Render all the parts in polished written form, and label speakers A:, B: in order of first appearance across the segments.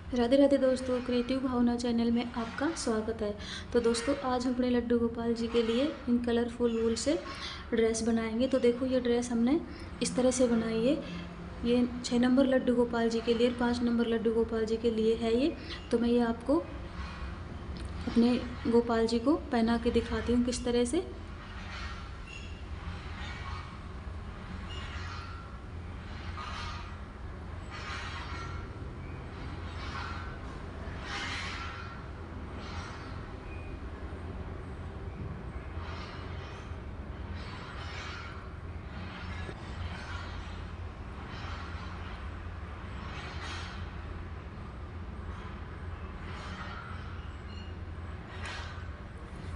A: राधे राधे दोस्तों, क्रिएटिव भावना चैनल में आपका स्वागत है। तो दोस्तों, आज हम अपने लड्डू गोपाल जी के लिए इन कलरफुल वूल से ड्रेस बनाएंगे। तो देखो, ये ड्रेस हमने इस तरह से बनाई है। ये 6 नंबर लड्डू गोपाल जी के लिए, 5 नंबर लड्डू गोपाल जी के लिए है ये। तो मैं ये आपको अपने गोपाल जी को पहना के दिखाती हूँ किस तरह से।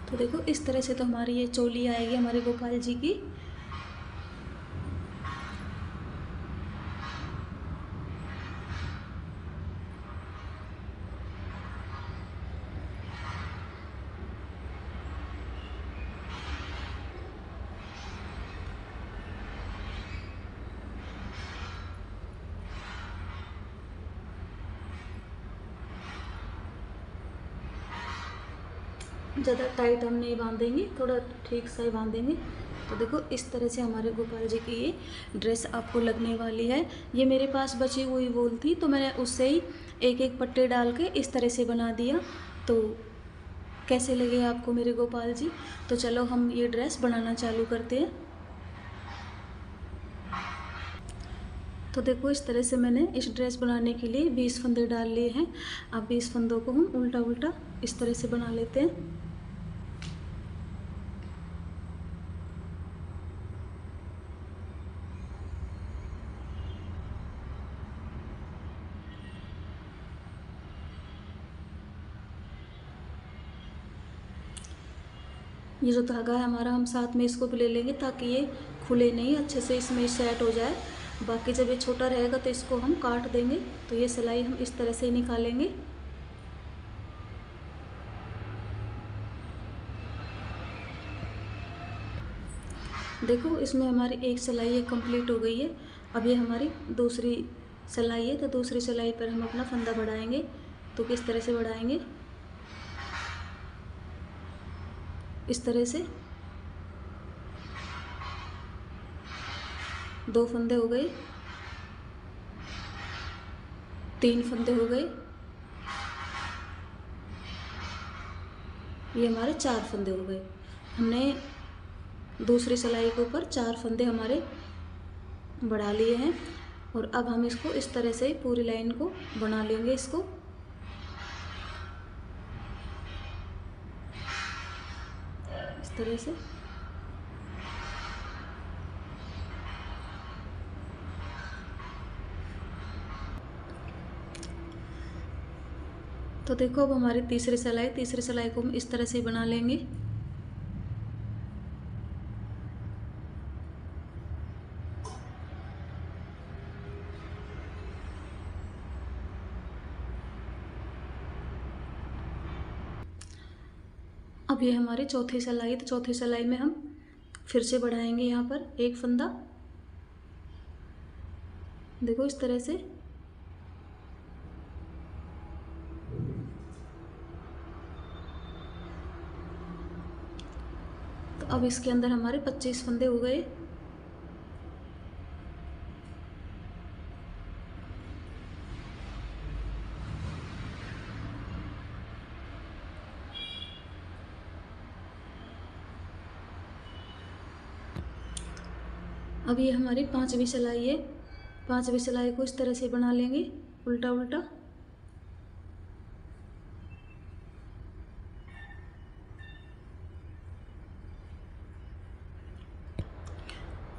A: तो देखो, इस तरह से तो हमारी ये चोली आएगी हमारे गोपाल जी की। ज़्यादा टाइट हम नहीं बांधेंगे, थोड़ा ठीक सा ही बांधेंगे। तो देखो, इस तरह से हमारे गोपाल जी की ये ड्रेस आपको लगने वाली है। ये मेरे पास बची हुई वूल थी, तो मैंने उससे ही एक एक पट्टे डाल के इस तरह से बना दिया। तो कैसे लगे आपको मेरे गोपाल जी? तो चलो हम ये ड्रेस बनाना चालू करते हैं। तो देखो, इस तरह से मैंने इस ड्रेस बनाने के लिए 20 फंदे डाल लिए हैं। अब 20 फंदों को हम उल्टा उल्टा इस तरह से बना लेते हैं। ये जो धागा है हमारा, हम साथ में इसको भी ले लेंगे ताकि ये खुले नहीं, अच्छे से इसमें सेट हो जाए। बाकी जब ये छोटा रहेगा तो इसको हम काट देंगे। तो ये सिलाई हम इस तरह से ही निकालेंगे। देखो, इसमें हमारी एक सिलाई ये कंप्लीट हो गई है। अब ये हमारी दूसरी सिलाई है, तो दूसरी सिलाई पर हम अपना फंदा बढ़ाएंगे। तो किस तरह से बढ़ाएंगे? इस तरह से 2 फंदे हो गए, 3 फंदे हो गए, ये हमारे 4 फंदे हो गए। हमने दूसरी सिलाई के ऊपर 4 फंदे हमारे बढ़ा लिए हैं। और अब हम इसको इस तरह से पूरी लाइन को बना लेंगे इसको। इस तरह से। तो देखो, अब हमारी तीसरी सिलाई को हम इस तरह से बना लेंगे। अब ये हमारी चौथी सिलाई, तो चौथी सिलाई में हम फिर से बढ़ाएंगे यहाँ पर एक फंदा। देखो, इस तरह से। तो अब इसके अंदर हमारे 25 फंदे हो गए। अब ये हमारी 5वीं सिलाई है। 5वीं सिलाई को इस तरह से बना लेंगे, उल्टा उल्टा।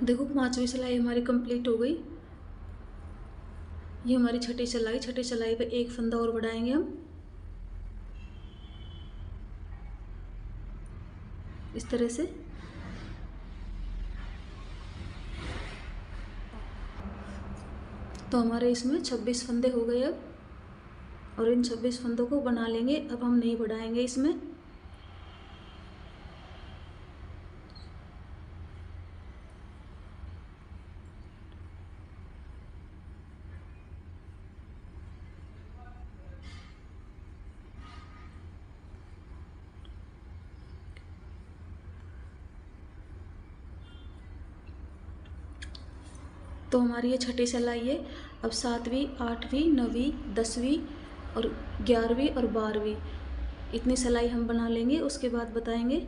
A: देखो, 5वीं सिलाई हमारी कंप्लीट हो गई। ये हमारी छठी सिलाई पे एक फंदा और बढ़ाएंगे हम, इस तरह से। तो हमारे इसमें 26 फंदे हो गए अब। और इन 26 फंदों को बना लेंगे। अब हम नहीं बढ़ाएंगे इसमें। तो हमारी ये छठी सिलाई है। अब 7वीं, 8वीं, 9वीं, 10वीं और 11वीं और 12वीं इतनी सिलाई हम बना लेंगे। उसके बाद बताएंगे।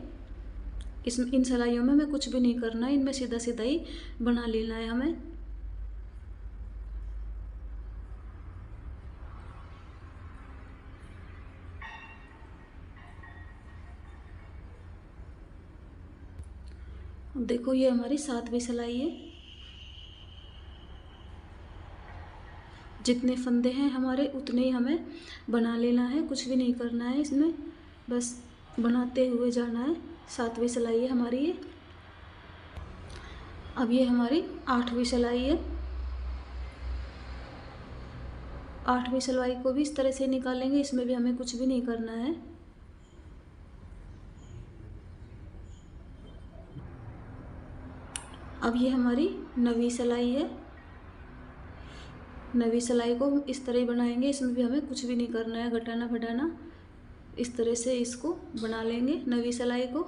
A: इन सिलाइयों में हमें कुछ भी नहीं करना है, इनमें सीधा सीधा ही बना लेना है हमें। अब देखो ये हमारी 7वीं सिलाई है। जितने फंदे हैं हमारे उतने ही हमें बना लेना है, कुछ भी नहीं करना है इसमें, बस बनाते हुए जाना है। 7वीं सिलाई है हमारी ये। अब ये हमारी 8वीं सिलाई है। 8वीं सिलाई को भी इस तरह से निकालेंगे, इसमें भी हमें कुछ भी नहीं करना है। अब ये हमारी 9वीं सिलाई है। 9वीं सिलाई को हम इस तरह ही बनाएंगे, इसमें भी हमें कुछ भी नहीं करना है, घटाना बढ़ाना। इस तरह से इसको बना लेंगे 9वीं सिलाई को।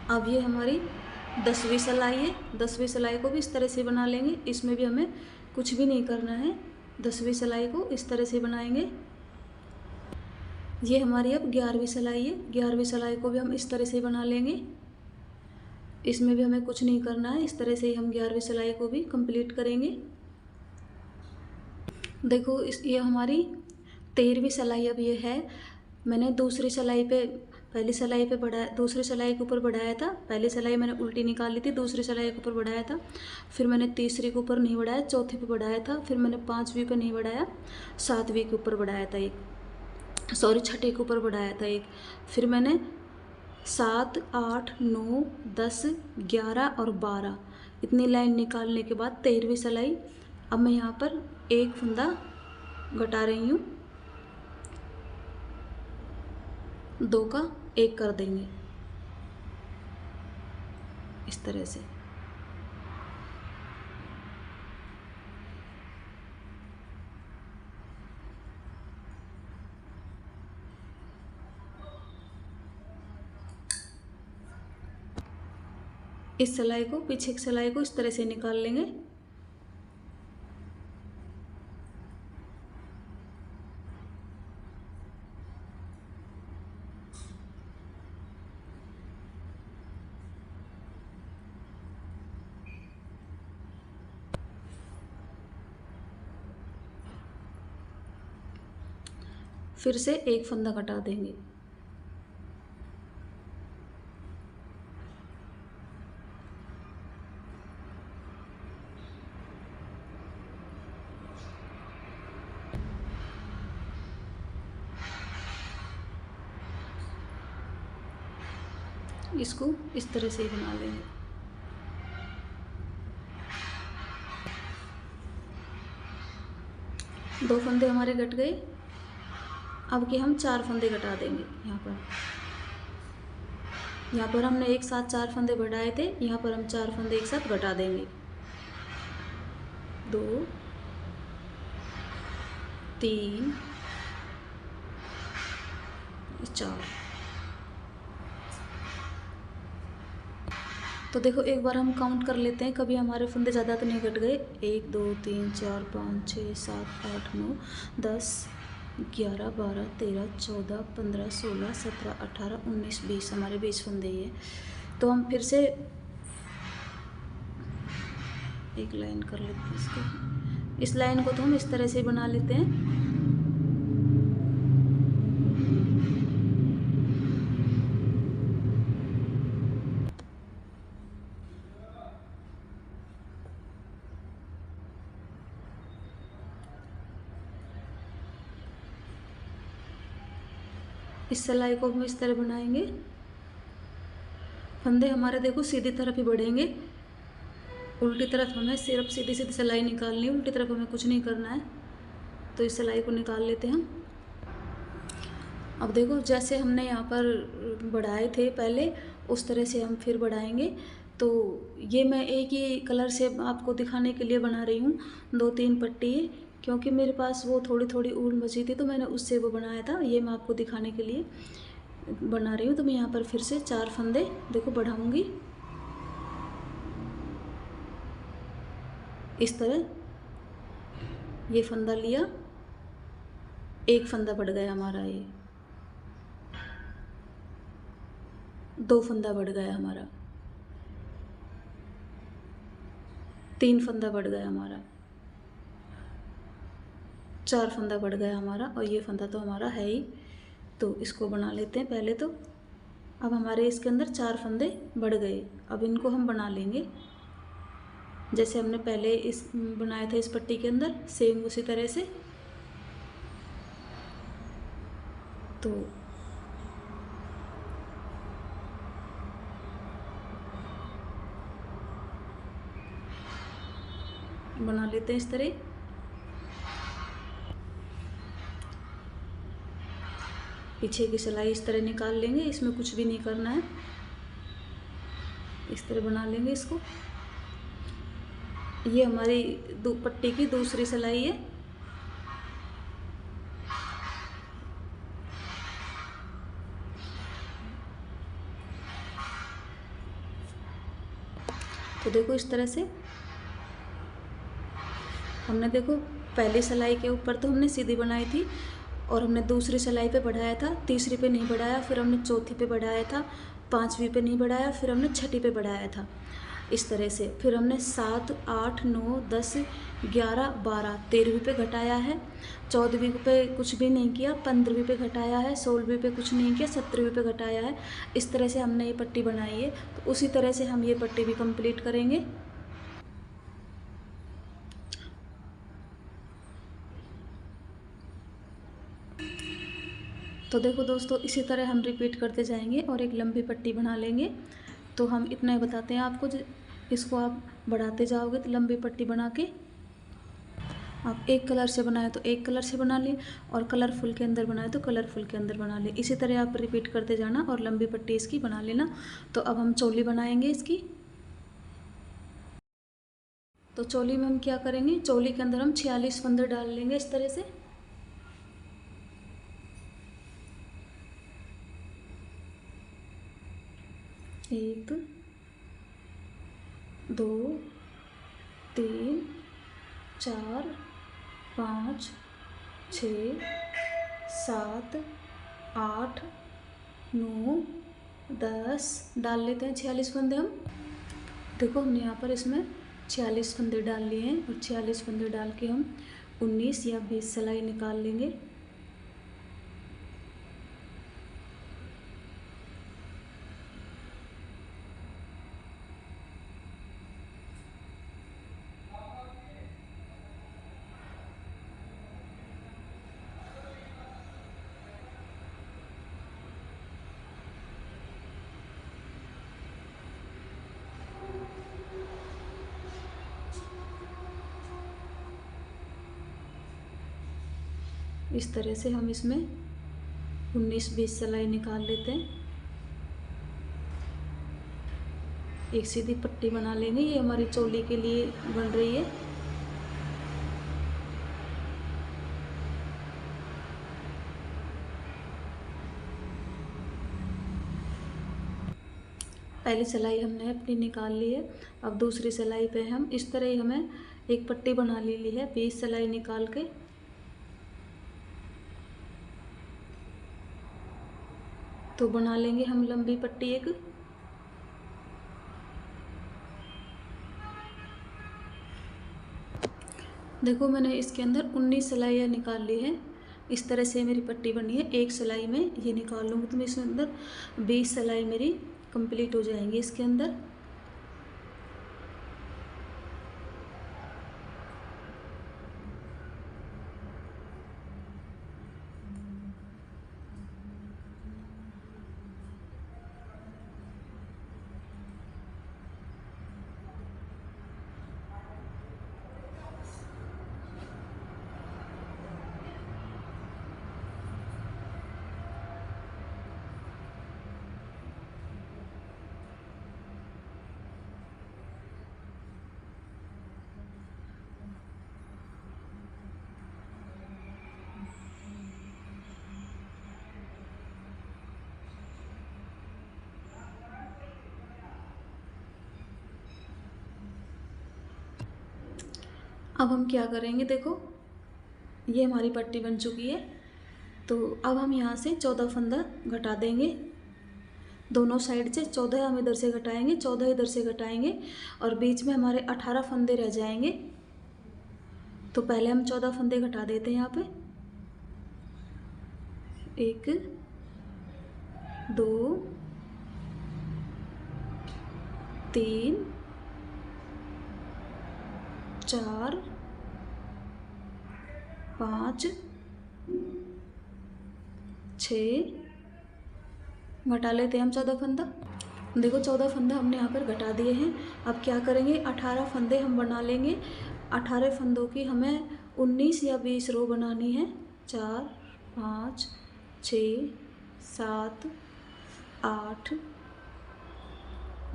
A: अब ये हमारी 10वीं सिलाई है। 10वीं सिलाई को भी इस तरह से बना लेंगे, इसमें भी हमें कुछ भी नहीं करना है। 10वीं सिलाई को इस तरह से बनाएंगे। ये हमारी अब 11वीं सिलाई है। 11वीं सिलाई को भी हम इस तरह से बना लेंगे, इसमें भी हमें कुछ नहीं करना है। इस तरह से ही हम 11वीं सिलाई को भी कंप्लीट करेंगे। देखो ये हमारी 13वीं सिलाई अब ये है। मैंने दूसरी सिलाई पे, पहली सिलाई पे बढ़ाया, दूसरी सिलाई के ऊपर बढ़ाया था। पहली सिलाई मैंने उल्टी निकाल ली थी, दूसरी सिलाई के ऊपर बढ़ाया था। फिर मैंने तीसरी के ऊपर नहीं बढ़ाया, चौथी पे बढ़ाया था। फिर मैंने 5वीं पे नहीं बढ़ाया, 7वीं के ऊपर बढ़ाया था एक, सॉरी छठी के ऊपर बढ़ाया था एक। फिर मैंने 7, 8, 9, 10, 11 और 12 इतनी लाइन निकालने के बाद 13वीं सिलाई। अब मैं यहाँ पर एक फंदा घटा रही हूँ, 2 का 1 कर देंगे इस तरह से। इस सिलाई को, पीछे की सिलाई को इस तरह से निकाल लेंगे। फिर से एक फंदा घटा देंगे। इसको इस तरह से ही बना लेंगे। दो फंदे हमारे घट गए। अब कि हम 4 फंदे घटा देंगे। यहाँ पर हमने एक साथ 4 फंदे बढ़ाए थे, यहाँ पर हम 4 फंदे एक साथ घटा देंगे। 2, 3, 4। तो देखो एक बार हम काउंट कर लेते हैं, कभी हमारे फंदे ज़्यादा तो नहीं घट गए। 1, 2, 3, 4, 5, 6, 7, 8, 9, 10, 11, 12, 13, 14, 15, 16, 17, 18, 19, 20 हमारे 20 फंदे ही है। तो हम फिर से एक लाइन कर लेते हैं इसको। इस लाइन को तो हम इस तरह से बना लेते हैं। इस सिलाई को हम इस तरह बनाएंगे। फंदे हमारे देखो सीधी तरफ ही बढ़ेंगे, उल्टी तरफ हमें सिर्फ सीधी सीधी सिलाई निकालनी है, उल्टी तरफ हमें कुछ नहीं करना है। तो इस सिलाई को निकाल लेते हैं हम। अब देखो जैसे हमने यहाँ पर बढ़ाए थे पहले, उस तरह से हम फिर बढ़ाएंगे। तो ये मैं एक ही कलर से आपको दिखाने के लिए बना रही हूँ। 2-3 पट्टी है, क्योंकि मेरे पास वो थोड़ी थोड़ी ऊन बची थी तो मैंने उससे वो बनाया था। ये मैं आपको दिखाने के लिए बना रही हूँ। तो मैं यहाँ पर फिर से 4 फंदे देखो बढ़ाऊँगी। इस तरह ये फंदा लिया, एक फंदा बढ़ गया हमारा, ये 2 फंदा बढ़ गया हमारा, 3 फंदा बढ़ गया हमारा, 4 फंदा बढ़ गया हमारा, और ये फंदा तो हमारा है ही। तो इसको बना लेते हैं पहले तो। अब हमारे इसके अंदर 4 फंदे बढ़ गए, अब इनको हम बना लेंगे जैसे हमने पहले इस बनाया था इस पट्टी के अंदर, सेम उसी तरह से। तो बना लेते हैं इस तरह। पीछे की सिलाई इस तरह निकाल लेंगे, इसमें कुछ भी नहीं करना है, इस तरह बना लेंगे इसको। ये हमारी पट्टी की दूसरी सिलाई है। तो देखो इस तरह से हमने, देखो पहली सिलाई के ऊपर तो हमने सीधी बनाई थी, और हमने दूसरी सिलाई पे बढ़ाया था, तीसरी पे नहीं बढ़ाया, फिर हमने चौथी पे बढ़ाया था, पांचवी पे नहीं बढ़ाया, फिर हमने छठी पे बढ़ाया था, इस तरह से। फिर हमने 7, 8, 9, 10, 11, 12, 13वीं पे घटाया है, 14वीं पे कुछ भी नहीं किया, 15वीं पे घटाया है, 16वीं पे कुछ नहीं किया, 17वीं पे घटाया है। इस तरह से हमने ये पट्टी बनाई है। तो उसी तरह से हम ये पट्टी भी कंप्लीट करेंगे। तो देखो दोस्तों, इसी तरह हम रिपीट करते जाएंगे और एक लंबी पट्टी बना लेंगे। तो हम इतना ही बताते हैं आपको, इसको आप बढ़ाते जाओगे तो लंबी पट्टी बना के आप एक कलर से बनाए तो एक कलर से बना लें, और कलरफुल के अंदर बनाए तो कलरफुल के अंदर बना लें। इसी तरह आप रिपीट करते जाना और लंबी पट्टी इसकी बना लेना। तो अब हम चोली बनाएंगे इसकी। तो चोली में हम क्या करेंगे, चोली के अंदर हम 46 फंदे डाल लेंगे इस तरह से। 1, 2, 3, 4, 5, 6, 7, 8, 9, 10 डाल लेते हैं 46 फंदे हम। देखो हमने यहाँ पर इसमें 46 फंदे डाल लिए हैं, और 46 फंदे डाल के हम 19 या 20 सिलाई निकाल लेंगे। इस तरह से हम इसमें 19-20 सिलाई निकाल लेते हैं। एक सीधी पट्टी बना लेंगे, ये हमारी चोली के लिए बन रही है। पहली सिलाई हमने अपनी निकाल ली है। अब दूसरी सिलाई पे हम इस तरह ही हमें एक पट्टी बना ली है 20 सिलाई निकाल के। तो बना लेंगे हम लंबी पट्टी एक। देखो मैंने इसके अंदर 19 सिलाइयाँ निकाल ली हैं। इस तरह से मेरी पट्टी बनी है। एक सिलाई में ये निकाल लूँगी तो मैं इसके अंदर 20 सिलाई मेरी कंप्लीट हो जाएंगी इसके अंदर। अब हम क्या करेंगे, देखो ये हमारी पट्टी बन चुकी है। तो अब हम यहाँ से 14 फंदा घटा देंगे, दोनों साइड से 14 हम इधर से घटाएंगे, 14 इधर से घटाएंगे और बीच में हमारे 18 फंदे रह जाएंगे। तो पहले हम 14 फंदे घटा देते हैं यहाँ पे। 1 2 3 4 5 6 घटा लेते हैं हम 14 फंदा। देखो 14 फंदे हमने यहाँ पर घटा दिए हैं। अब क्या करेंगे, 18 फंदे हम बना लेंगे। 18 फंदों की हमें 19 या 20 रो बनानी है। 4 5 6 7 8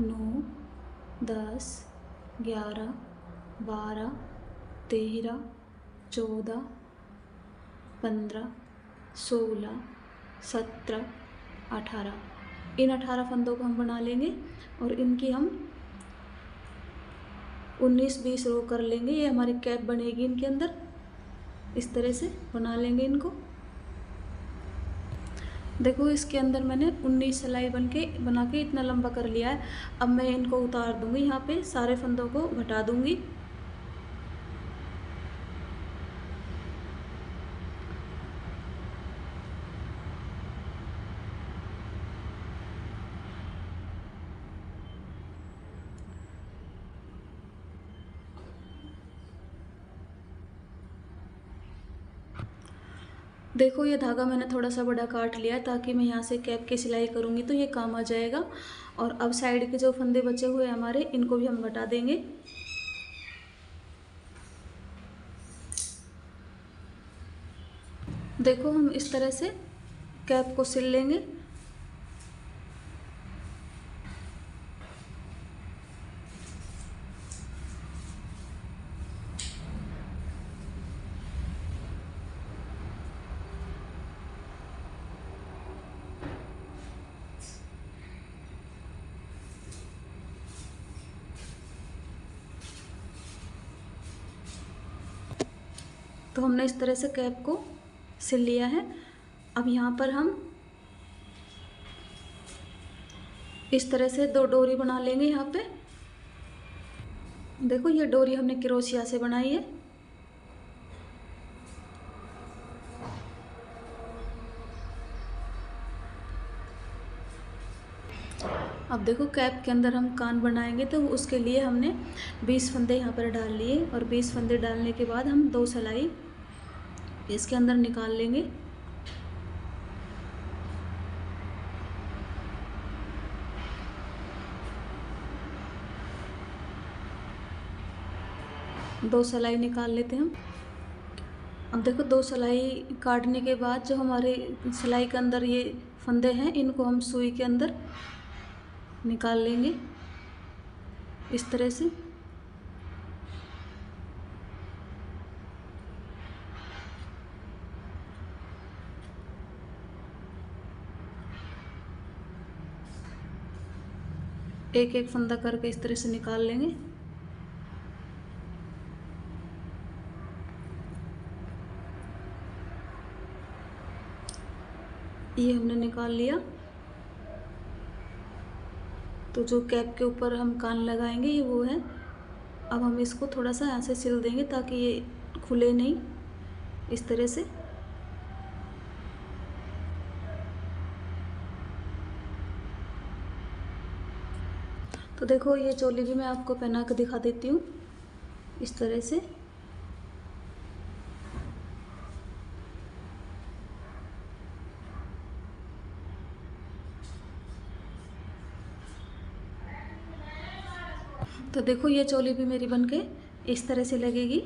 A: 9 10 11 12 13 14 15 16 17 18। इन 18 फंदों को हम बना लेंगे और इनकी हम 19-20 रो कर लेंगे। ये हमारी कैप बनेगी इनके अंदर, इस तरह से बना लेंगे इनको। देखो इसके अंदर मैंने 19 सिलाई बना के इतना लंबा कर लिया है। अब मैं इनको उतार दूंगी, यहाँ पे सारे फंदों को घटा दूंगी। देखो ये धागा मैंने थोड़ा सा बड़ा काट लिया ताकि मैं यहाँ से कैप की सिलाई करूँगी तो ये काम आ जाएगा। और अब साइड के जो फंदे बचे हुए हैं हमारे, इनको भी हम घटा देंगे। देखो हम इस तरह से कैप को सिल लेंगे। तो हमने इस तरह से कैप को सिल लिया है। अब यहाँ पर हम इस तरह से 2 डोरी बना लेंगे। यहाँ पे देखो ये डोरी हमने क्रोशिया से बनाई है। अब देखो कैप के अंदर हम कान बनाएंगे तो उसके लिए हमने 20 फंदे यहाँ पर डाल लिए और 20 फंदे डालने के बाद हम 2 सिलाई इसके अंदर निकाल लेंगे। दो सिलाई निकाल लेते हैं हम। अब देखो 2 सिलाई काटने के बाद जो हमारे सिलाई के अंदर ये फंदे हैं, इनको हम सुई के अंदर निकाल लेंगे इस तरह से। एक एक फंदा करके इस तरह से निकाल लेंगे। ये हमने निकाल लिया। तो जो कैप के ऊपर हम कान लगाएंगे ये वो है। अब हम इसको थोड़ा सा ऐसे सिल देंगे ताकि ये खुले नहीं, इस तरह से। तो देखो ये चोली भी मैं आपको पहना कर दिखा देती हूँ इस तरह से। तो देखो ये चोली भी मेरी बनके इस तरह से लगेगी।